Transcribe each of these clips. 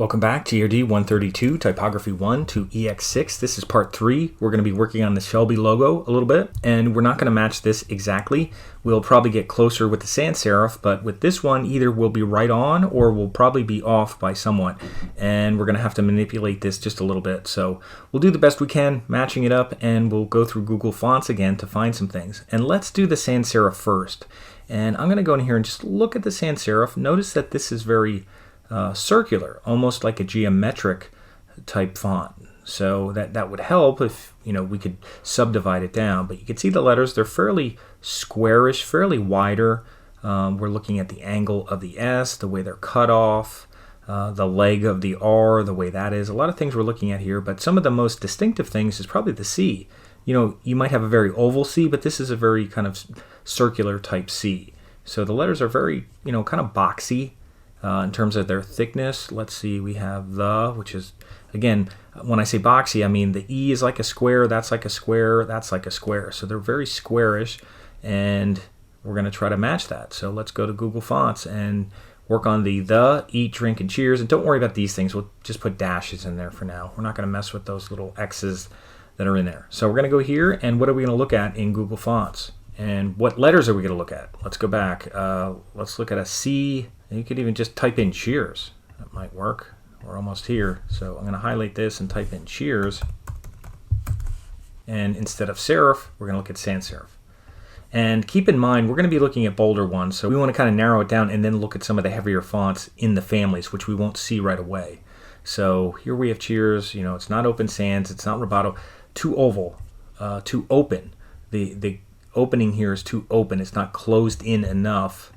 Welcome back to ERD 132, Typography 1 to ex6. This is part 3. We're going to be working on the Shelby logo a little bit, and we're not going to match this exactly. We'll probably get closer with the sans serif, but with this one, either we'll be right on or we'll probably be off by somewhat, and we're going to have to manipulate this just a little bit. So we'll do the best we can matching it up, and we'll go through Google Fonts again to find some things. And let's do the sans serif first. And I'm going to go in here and just look at the sans serif. Notice that this is very circular, almost like a geometric type font. So that would help if we could subdivide it down. But you can see the letters, they're fairly squarish, fairly wider. We're looking at the angle of the S, the way they're cut off, the leg of the R, the way that is. A lot of things we're looking at here, but some of the most distinctive things is probably the C. You might have a very oval C, but this is a very kind of circular type C. So the letters are very, kind of boxy. In terms of their thickness, let's see, we have the, which is, again, when I say boxy, I mean the E is like a square, that's like a square, that's like a square. So they're very squarish, and we're going to try to match that. So let's go to Google Fonts and work on the, eat, drink, and cheers. And don't worry about these things. We'll just put dashes in there for now. We're not going to mess with those little X's that are in there. So we're going to go here, and what are we going to look at in Google Fonts? And what letters are we going to look at? Let's go back. Let's look at a C. You could even just type in cheers. That might work. We're almost here. So I'm going to highlight this and type in cheers. And instead of serif, we're going to look at sans serif. And keep in mind, we're going to be looking at bolder ones. So we want to kind of narrow it down and then look at some of the heavier fonts in the families, which we won't see right away. So here we have cheers. It's not open sans. It's not rubato. Too oval. Too open. The opening here is too open. It's not closed in enough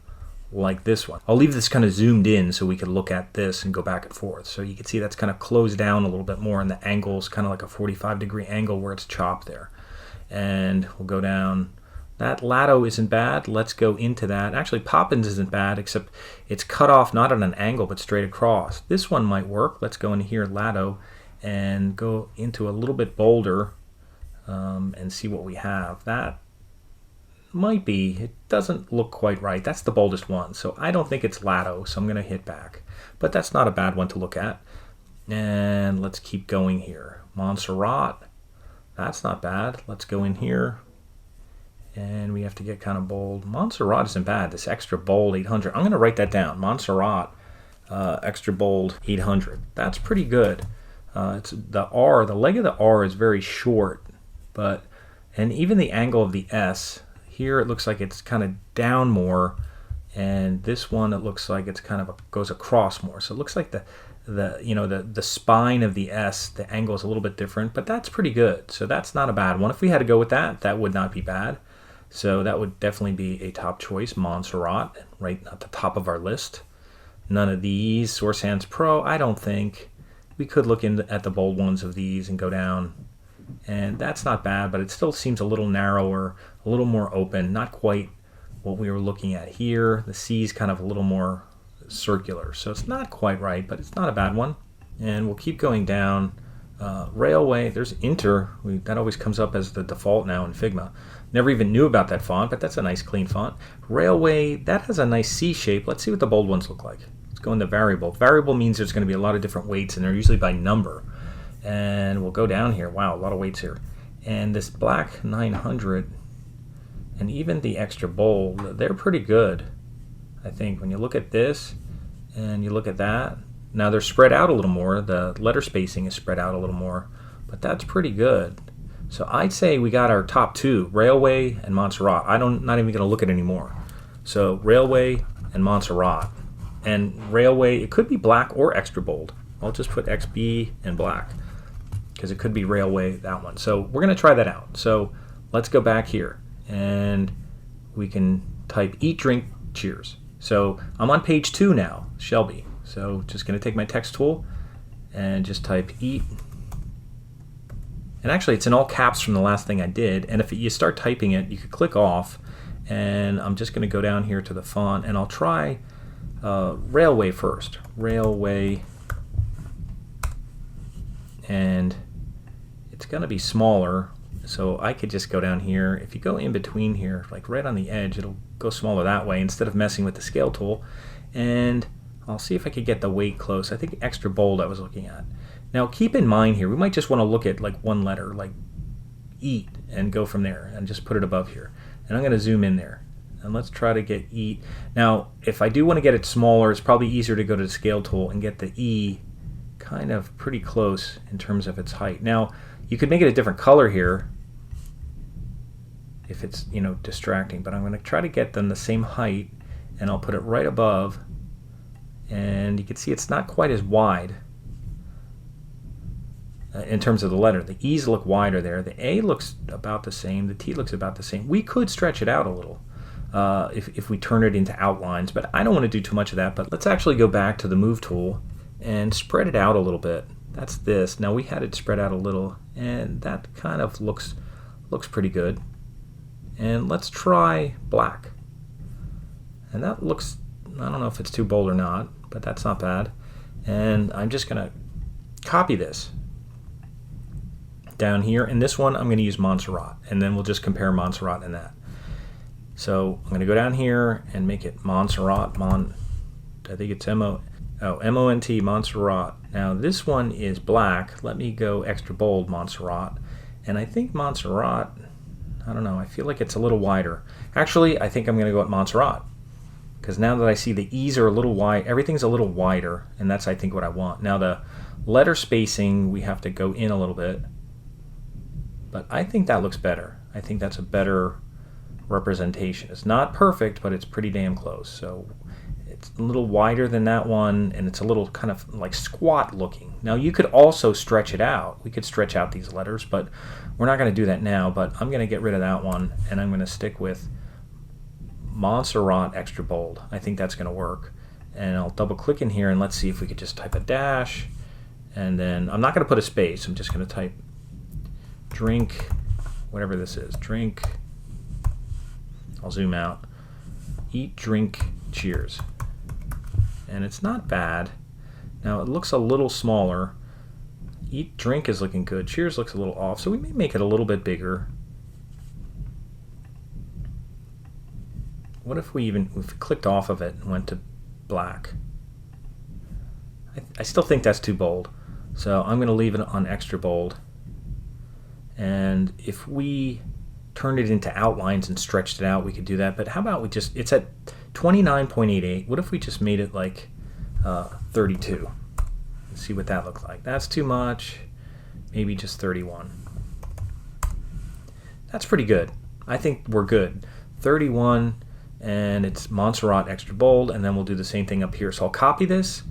like this one. I'll leave this kind of zoomed in so we can look at this and go back and forth. So you can see that's kind of closed down a little bit more, and the angle is kind of like a 45-degree angle where it's chopped there. And we'll go down. That Lato isn't bad. Let's go into that. Actually, Poppins isn't bad, except it's cut off not at an angle but straight across. This one might work. Let's go into here, Lato, and go into a little bit bolder and see what we have. That might be. It doesn't look quite right. That's the boldest one. So I don't think it's Lato, so I'm going to hit back. But that's not a bad one to look at. And let's keep going here. Montserrat. That's not bad. Let's go in here. And we have to get kind of bold. Montserrat isn't bad. This extra bold 800. I'm going to write that down. Montserrat, extra bold 800. That's pretty good. It's the R. The leg of the R is very short. And even the angle of the S, here it looks like it's kind of down more, and this one it looks like it's kind of goes across more. So it looks like the spine of the S, the angle is a little bit different, but that's pretty good. So that's not a bad one. If we had to go with that, that would not be bad. So that would definitely be a top choice. Montserrat, right at the top of our list. None of these. Source Sans Pro, I don't think. We could look at the bold ones of these and go down. And that's not bad, but it still seems a little narrower, a little more open, not quite what we were looking at here. The C is kind of a little more circular, so it's not quite right, but it's not a bad one. And we'll keep going down. Railway, there's Inter. That always comes up as the default now in Figma. Never even knew about that font, but that's a nice clean font. Railway, that has a nice C shape. Let's see what the bold ones look like. Let's go into variable. Variable means there's going to be a lot of different weights, and they're usually by number. And we'll go down here. Wow, a lot of weights here. And this black 900 and even the extra bold, they're pretty good, I think. When you look at this and you look at that, now they're spread out a little more. The letter spacing is spread out a little more, but that's pretty good. So I'd say we got our top two, Railway and Montserrat. Not even going to look at anymore. So Railway and Montserrat. And Railway, it could be black or extra bold. I'll just put XB and black, because it could be Railway, that one. So we're going to try that out. So let's go back here, and we can type eat, drink, cheers. So I'm on page 2 now, Shelby. So just going to take my text tool and just type eat. And actually it's in all caps from the last thing I did. And if you start typing it, you could click off, and I'm just going to go down here to the font, and I'll try Railway first. Railway. And it's going to be smaller, so I could just go down here. If you go in between here, like right on the edge, it'll go smaller that way instead of messing with the scale tool. And I'll see if I could get the weight close. I think extra bold I was looking at. Now keep in mind here, we might just want to look at like one letter, like eat, and go from there and just put it above here. And I'm going to zoom in there. And let's try to get eat. Now, if I do want to get it smaller, it's probably easier to go to the scale tool and get the E kind of pretty close in terms of its height. Now, you could make it a different color here if it's, you know, distracting, but I'm going to try to get them the same height, and I'll put it right above, and you can see it's not quite as wide in terms of the letter. The E's look wider there. The A looks about the same. The T looks about the same. We could stretch it out a little if we turn it into outlines, but I don't want to do too much of that. But let's actually go back to the Move tool and spread it out a little bit. That's this. Now we had it spread out a little, and that kind of looks pretty good. And let's try black. And that looks, I don't know if it's too bold or not, but that's not bad. And I'm just going to copy this down here. And this one I'm going to use Montserrat, and then we'll just compare Montserrat and that. So I'm going to go down here and make it Montserrat. I think it's M-O-N-T, Montserrat. Now this one is black. Let me go extra bold Montserrat. And I think Montserrat, I don't know, I feel like it's a little wider. Actually, I think I'm going to go at Montserrat, because now that I see the E's are a little wide, everything's a little wider, and that's, I think, what I want. Now the letter spacing, we have to go in a little bit, but I think that looks better. I think that's a better representation. It's not perfect, but it's pretty damn close. So it's a little wider than that one, and it's a little kind of like squat looking. Now you could also stretch it out. We could stretch out these letters, but we're not going to do that now. But I'm going to get rid of that one, and I'm going to stick with Montserrat extra bold. I think that's going to work. And I'll double click in here, and let's see if we could just type a dash, and then I'm not going to put a space. I'm just going to type drink, whatever this is, drink. I'll zoom out. Eat, drink, cheers. And it's not bad. Now it looks a little smaller. Eat, drink is looking good. Cheers looks a little off, so we may make it a little bit bigger. What if we clicked off of it and went to black? I still think that's too bold, so I'm going to leave it on extra bold. And if we turned it into outlines and stretched it out, we could do that. But how about we just, it's at 29.88. What if we just made it like 32? Let's see what that looks like. That's too much. Maybe just 31. That's pretty good. I think we're good. 31, and it's Montserrat extra bold, and then we'll do the same thing up here. So I'll copy this,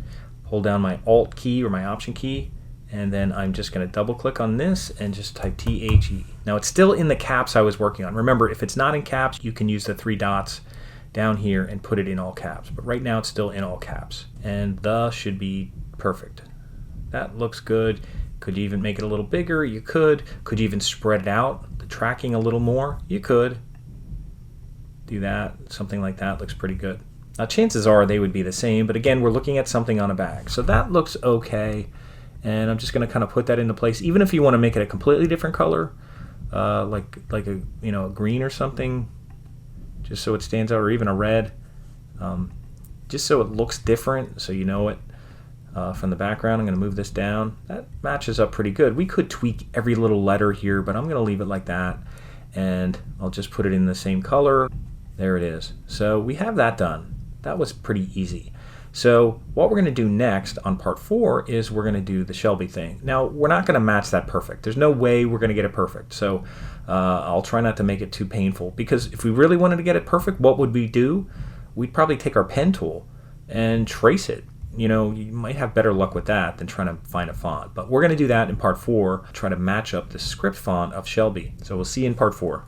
hold down my Alt key or my Option key, and then I'm just going to double click on this and just type THE. Now it's still in the caps I was working on. Remember, if it's not in caps, you can use the 3 dots down here and put it in all caps. But right now it's still in all caps. And the should be perfect. That looks good. Could you even make it a little bigger? You could. Could you even spread it out, the tracking a little more? You could. Do that. Something like that looks pretty good. Now chances are they would be the same, but again, we're looking at something on a bag. So that looks okay. And I'm just going to kind of put that into place. Even if you want to make it a completely different color, like a a green or something, just so it stands out, or even a red, just so it looks different, so you know it from the background. I'm going to move this down. That matches up pretty good. We could tweak every little letter here, but I'm going to leave it like that, and I'll just put it in the same color. There it is. So we have that done. That was pretty easy. So what we're going to do next on part 4 is we're going to do the Shelby thing. Now, we're not going to match that perfect. There's no way we're going to get it perfect. So I'll try not to make it too painful, because if we really wanted to get it perfect, what would we do? We'd probably take our pen tool and trace it. You might have better luck with that than trying to find a font. But we're going to do that in part 4, try to match up the script font of Shelby. So we'll see you in part 4.